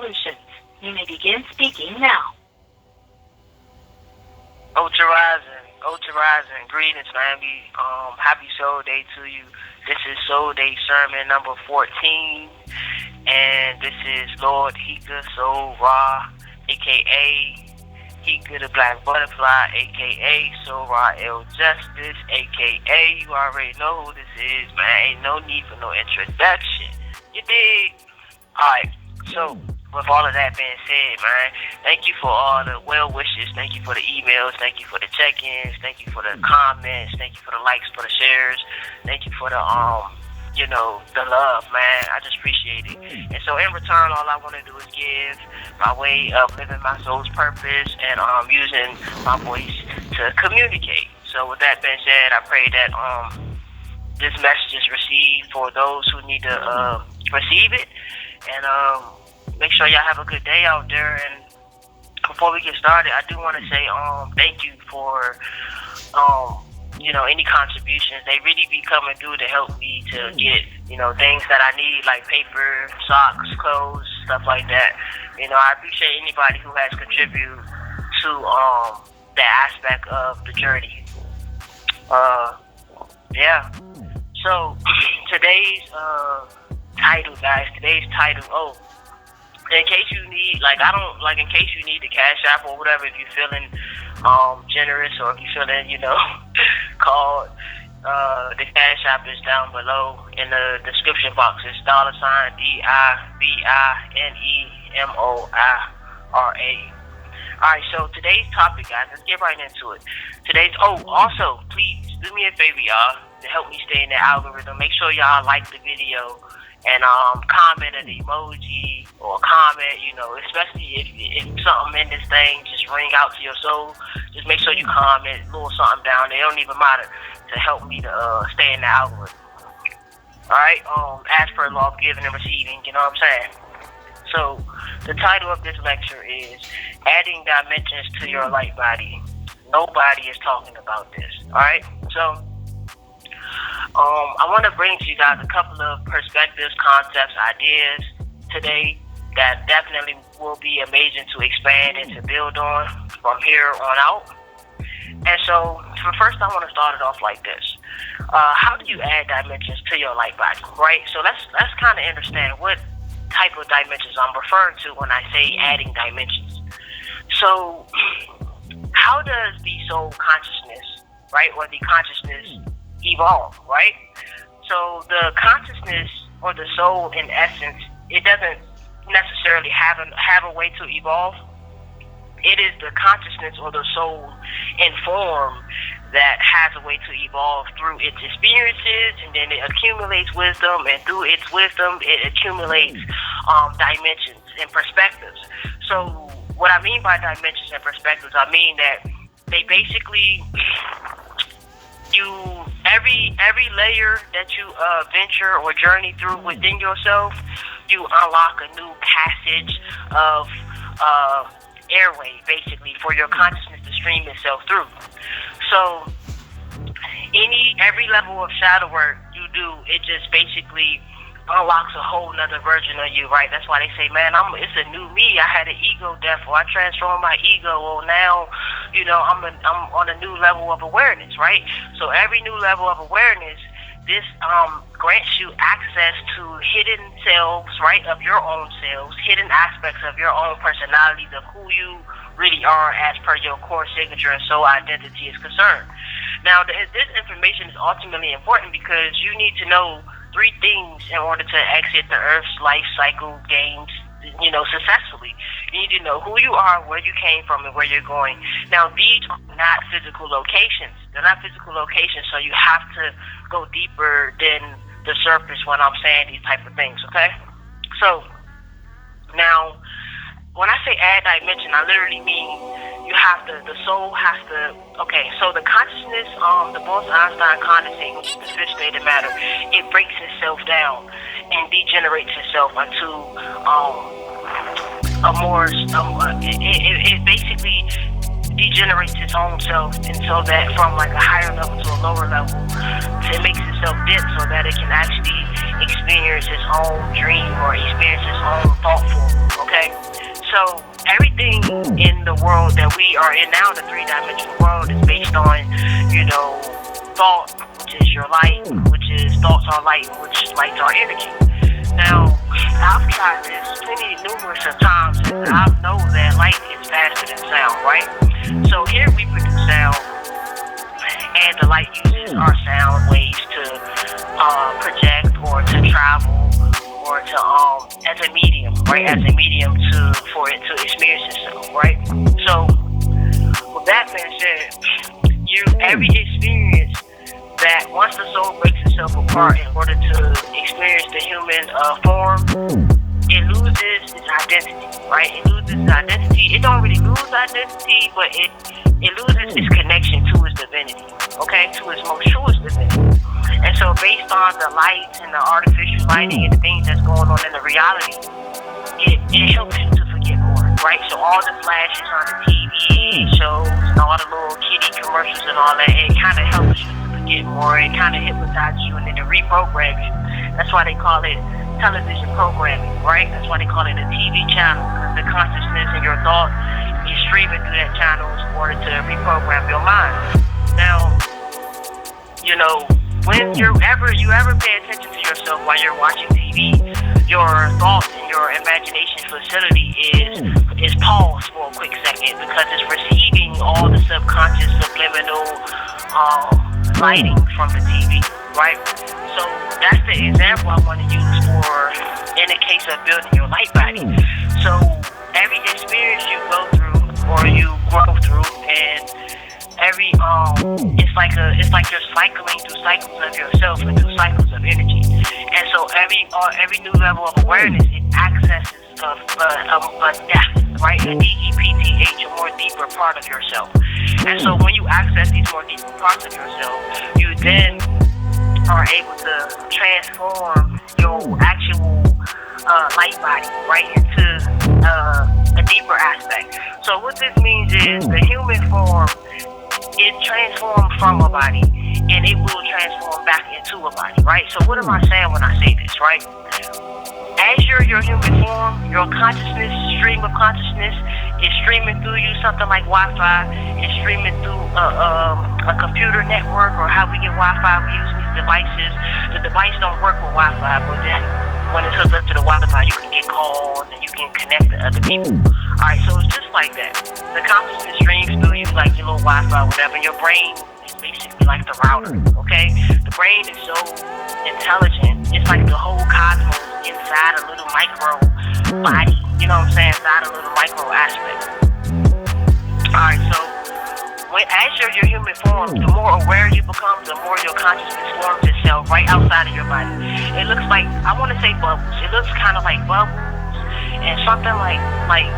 Solutions. You may begin speaking now. Ultra Rising, greetings, family. Happy Soul Day to you. This is Soul Day sermon number 14, and this is Lord Hika Soul Ra, aka Hika the Black Butterfly, aka Soul Ra El Justice, aka you already know who this is, man. Ain't no need for no introduction. You dig? Alright, so with all of that being said, man, thank you for all the well wishes. Thank you for the emails. Thank you for the check-ins. Thank you for the comments. Thank you for the likes, for the shares. Thank you for the the love, man. I just appreciate it. And so in return, all I want to do is give my way of living my soul's purpose and using my voice to communicate. So with that being said, I pray that this message is received for those who need to receive it. And make sure y'all have a good day out there. And before we get started, I do want to say thank you for any contributions. They really be coming through to help me to get things that I need, like paper, socks, clothes, stuff like that. I appreciate anybody who has contributed to that aspect of the journey. So today's title, guys. In case you need, in case you need the Cash App or whatever, if you're feeling generous or if you're feeling, called, the Cash App is down below in the description box. It's $DIVINEMOIRA. Alright, so today's topic, guys, let's get right into it. Also, please, do me a favor, y'all, to help me stay in the algorithm. Make sure y'all like the video and comment an emoji or comment, especially if something in this thing just ring out to your soul. Just make sure you comment a little something down there. It don't even matter to help me to stay in the algorithm. Alright, as per law of giving and receiving, you know what I'm saying? So, the title of this lecture is Adding Dimensions to Your Light Body. Nobody is talking about this, alright? So, I want to bring to you guys a couple of perspectives, concepts, ideas today that definitely will be amazing to expand and to build on from here on out. And so, first I want to start it off like this. How do you add dimensions to your light body, right? So let's kind of understand what type of dimensions I'm referring to when I say adding dimensions. So, how does the soul consciousness, right, or the consciousness evolve, right? So the consciousness or the soul, in essence, it doesn't necessarily have a way to evolve. It is the consciousness or the soul in form that has a way to evolve through its experiences, and then it accumulates wisdom, and through its wisdom, it accumulates dimensions and perspectives. So what I mean by dimensions and perspectives, I mean that they basically every layer that you venture or journey through within yourself, you unlock a new passage of airway, basically, for your consciousness to stream itself through. So every level of shadow work you do, it just basically unlocks a whole nother version of you, right? That's why they say, man, it's a new me. I had an ego death, or I transformed my ego, or now, I'm on a new level of awareness, right? So every new level of awareness, this grants you access to hidden selves, right, of your own selves, hidden aspects of your own personalities, of who you really are as per your core signature and soul identity is concerned. Now, this information is ultimately important because you need to know 3 things in order to exit the Earth's life cycle games, successfully. You need to know who you are, where you came from, and where you're going. Now, these are not physical locations. They're not physical locations, so you have to go deeper than the surface when I'm saying these type of things, okay? So, now, when I say add dimension, I literally mean the soul has to, okay, so the consciousness, the Bose-Einstein condensate, which is the 5th state of matter, it breaks itself down and degenerates itself into it basically degenerates its own self, and so that from like a higher level to a lower level, it makes itself dense so that it can actually experience its own dream or experience its own thought form, okay? So everything in the world that we are in now, the three-dimensional world, is based on, thought, which is your light, which is thoughts are light, which lights are energy. Now, I've tried this numerous of times, and I know that light is faster than sound, right? So here we produce sound, and the light uses our sound waves to project or to travel or to as a medium, right? As a medium for it to experience itself, right? So, with that being said, every experience that once the soul breaks itself apart in order to experience the human form, it loses its identity, right? It loses its identity. It don't really lose identity, but it loses its connection to its divinity, okay? To its most truest divinity. And so based on the lights and the artificial lighting and the things that's going on in the reality, it helps you to forget more, right? So all the flashes on the TV shows and all the little kitty commercials and all that, it kind of helps you to forget more. It kind of hypnotizes you and then it reprograms you. That's why they call it television programming, right? That's why they call it a TV channel, because the consciousness and your thought is streaming through that channel in order to reprogram your mind. Now, when you ever pay attention to yourself while you're watching TV, your thoughts and your imagination facility is paused for a quick second because it's receiving all the subconscious subliminal lighting from the TV, right? So that's the example I want to use in the case of building your light body. So every experience you go through or you grow through, and it's like you're cycling through cycles of yourself and through cycles of energy. And so every new level of awareness, it accesses a depth, right? A DEPTH, a more deeper part of yourself. And so when you access these more deeper parts of yourself, you then are able to transform your actual light body, right, into a deeper aspect. So what this means is the human form is transformed from a body, and it will transform back into a body, right? So what am I saying when I say this, right? As your human form, your consciousness, stream of consciousness is streaming through you, something like Wi-Fi. It's streaming through a computer network, or how we get Wi-Fi. We use these devices. The device don't work with Wi-Fi, but then when it's hooked up to the Wi-Fi, you can get calls and you can connect to other people. Alright, so it's just like that. The consciousness streams through you like your little Wi-Fi, whatever. Your brain is basically like the router, okay? The brain is so intelligent. It's like the whole cosmos inside a little micro body, you know what I'm saying? Inside a little micro aspect. Alright, so as your human form, the more aware you become, the more your consciousness forms itself right outside of your body. It looks like, I want to say bubbles. It looks kind of like bubbles and something like lines.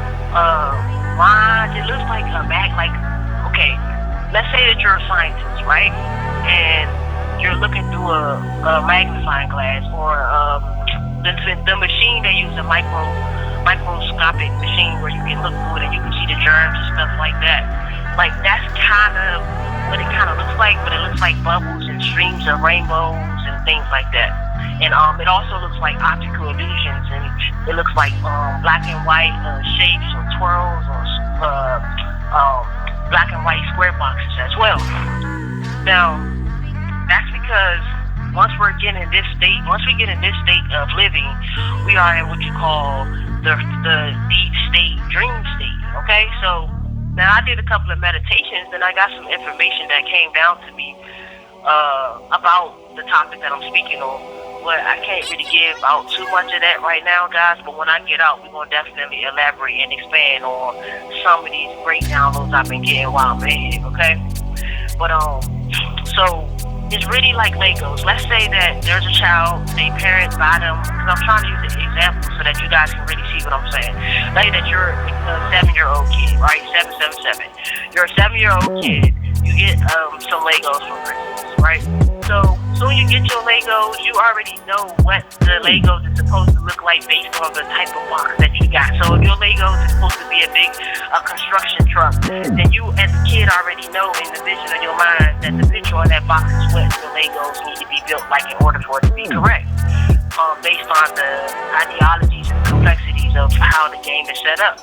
It looks like a okay, let's say that you're a scientist, right? And you're looking through a magnifying glass, or the machine they use, a microscopic machine where you can look through it and you can see the germs and stuff like that. Like, that's kind of what it kind of looks like, but it looks like bubbles and streams of rainbows and things like that. And it also looks like optical illusions, and it looks like black and white shapes or twirls, or black and white square boxes as well. Now, that's because once we get in this state of living, we are in what you call the deep state, dream state. Okay, so now I did a couple of meditations, and I got some information that came down to me about the topic that I'm speaking on. But I can't really give out too much of that right now, guys. But when I get out, we're gonna definitely elaborate and expand on some of these great downloads I've been getting while I'm in here. Okay, but so it's really like Legos. Let's say that there's a child, their parents buy them, because I'm trying to use an example so that you guys can really see what I'm saying. Let's say that you're a 7-year-old kid, right? 777. You're a 7-year-old kid. You get some Legos for Christmas, right? So soon you get your Legos, you already know what the Legos is supposed to look like based on the type of box that you got. So if your Legos is supposed to be a big construction truck, then you as a kid already know in the vision of your mind that the picture on that box is what the Legos need to be built like in order for it to be correct. Based on the ideologies and complexities of how the game is set up.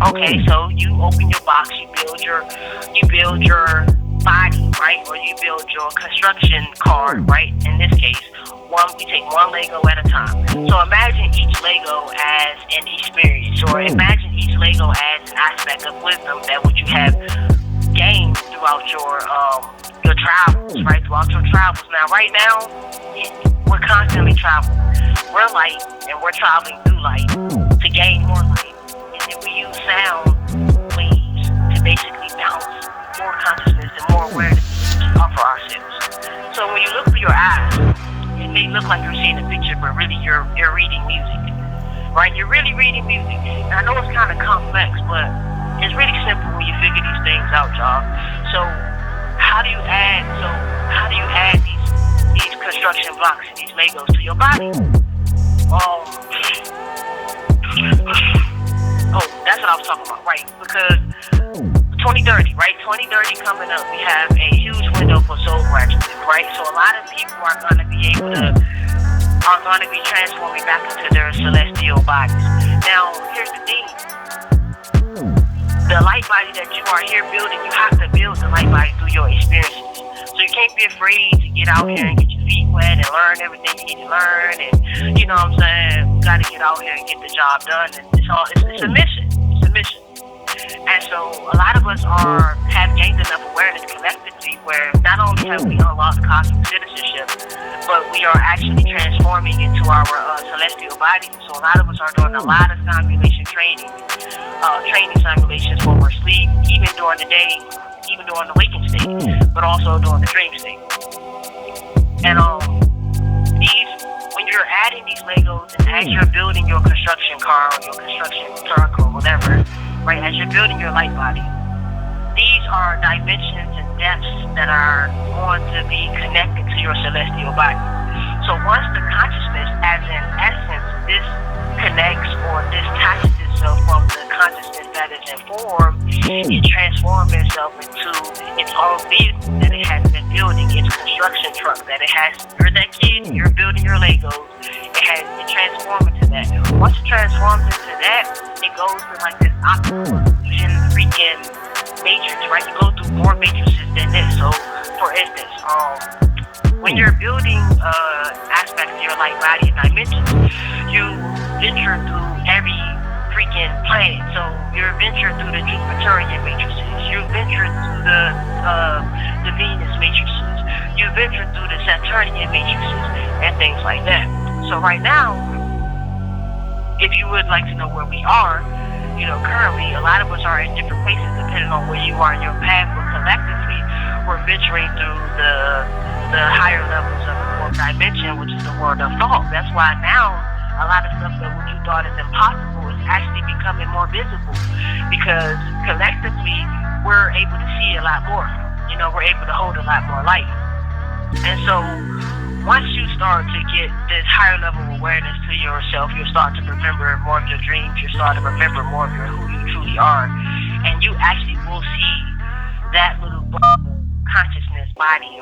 Okay, so you open your box, you build your body, right? Or you build your construction car, right? In this case, we take one Lego at a time. So imagine each Lego as an experience, or imagine each Lego as an aspect of wisdom that would you have gained throughout your travels, right? Throughout your travels. Now, right now, we're constantly traveling. We're light, and we're traveling through light to gain more light. And then we use sound waves to basically bounce more consciousness and more awareness for ourselves. So when you look through your eyes, it may look like you're seeing a picture, but really you're reading music, right? You're really reading music. And I know it's kind of complex, but it's really simple when you figure these things out, y'all. So how do you add these construction blocks and these Legos to your body? That's what I was talking about, right? Because 2030, right? 2030 coming up, we have a huge window for soul graduates, right? So a lot of people are going to be transforming back into their celestial bodies. Now, here's the thing. The light body that you are here building, you have to build the light body through your experiences. So you can't be afraid to get out here and get your feet wet and learn everything you need to learn. And you know what I'm saying? You got to get out here and get the job done. And it's a mission. It's a mission. And so a lot of us have gained enough awareness collectively where not only have we unlocked cosmic citizenship, but we are actually transforming into our celestial bodies. So a lot of us are doing a lot of simulation training simulations when we're asleep, even during the day, even during the waking state, but also during the dream state. And when you're adding these Legos and as you're building your construction car or your construction truck or whatever, right, as you're building your light body, these are dimensions and depths that are going to be connected to your celestial body. So once the consciousness, as in essence, disconnects or detaches itself from the consciousness that is informed, it transforms itself into its own vehicle that it has been building, its construction truck that it has. You're that kid, you're building your Legos, it transforms into that. Once it transforms into that, it goes to like this optical illusion freaking matrix, right? You go through more matrices than this. So, for instance, when you're building aspects of your light body and dimensions, you venture through every freaking planet. So you're venturing through the Jupiterian matrices, you venture through the Venus matrices, you venture through the Saturnian matrices, and things like that. So right now, if you would like to know where we are, currently a lot of us are in different places depending on where you are in your path, but collectively we're venturing through the higher levels of the fourth dimension, which is the world of thought. That's why now a lot of stuff that you thought is impossible is actually becoming more visible, because collectively we're able to see a lot more. We're able to hold a lot more light. And so once you start to get this higher level of awareness to yourself, you'll start to remember more of your dreams, you'll start to remember more of who you truly are, and you actually will see that little consciousness body.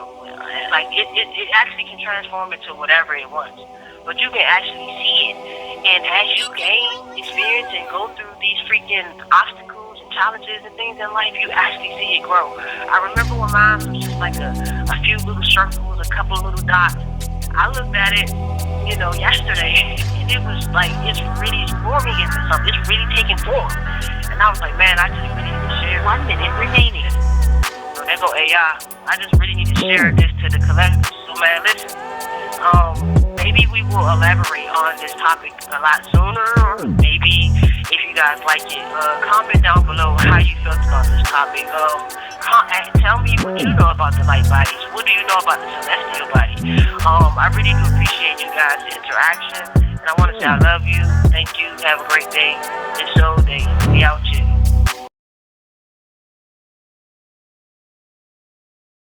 Like it actually can transform into whatever it wants, but you can actually see it. And as you gain experience and go through these freaking obstacles and challenges and things in life, you actually see it grow. I remember when mine was just like a few little circles, a couple of little dots. I looked at it, yesterday, and it was like, it's really forming into something. It's really taking form. And I was like, man, I just really need to share. 1 minute remaining. So there go AI. I just really need to share this to the collective. So man, listen, maybe we will elaborate on this topic a lot sooner, or maybe if you guys like it, comment down below how you felt about this topic. Tell me what you know about the light bodies. What do you know about the celestial body? I really do appreciate you guys' interaction, and I want to say I love you. Thank you. Have a great day. It's Soul Day. We out here.